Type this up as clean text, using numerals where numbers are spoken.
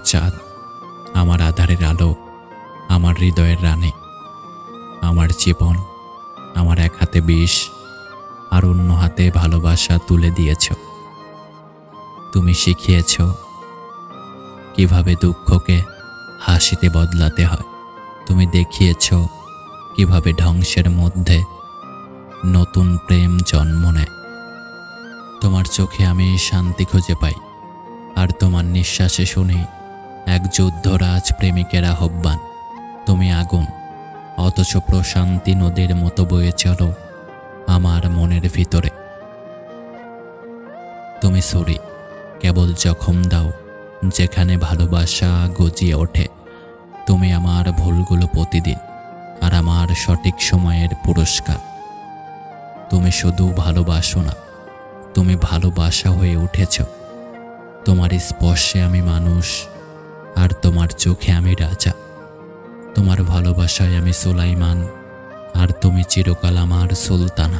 চাঁদ, আমার আধারের আলো, আমার হৃদয়ের রানী। আমার জীবন, আমার এক হাতে বিষ আর অন্য হাতে ভালোবাসা তুলে দিয়েছ। তুমি শিখিয়েছ কিভাবে দুঃখকে হাসিতে বদলাতে হয়। তুমি দেখিয়েছ কিভাবে ধ্বংসের মধ্যে নতুন প্রেম জন্ম নেয়। তোমার চোখে আমি শান্তি খুঁজে পাই, আর তোমার নিঃশ্বাসে শুনি এক যুদ্ধরাজ প্রেমিকের আহ্বান। তুমি আগুন, অথচ প্রশান্তি নদীর মতো বয়ে চলো আমার মনের ভিতরে। তুমি ছুরি, কেবল জখম দাও যেখানে ভালোবাসা গজিয়ে ওঠে। তুমি আমার ভুলগুলো প্রতিদিন, আর আমার সঠিক সময়ের পুরস্কার। তুমি শুধু ভালোবাসো না, তুমি ভালোবাসা হয়ে উঠেছ। তোমার স্পর্শে আমি মানুষ, আর তোমার চোখে আমি রাজা। তোমার ভালোবাসায় আমি সুলাইমান, আর তুমি চিরকাল আমার সুলতানা।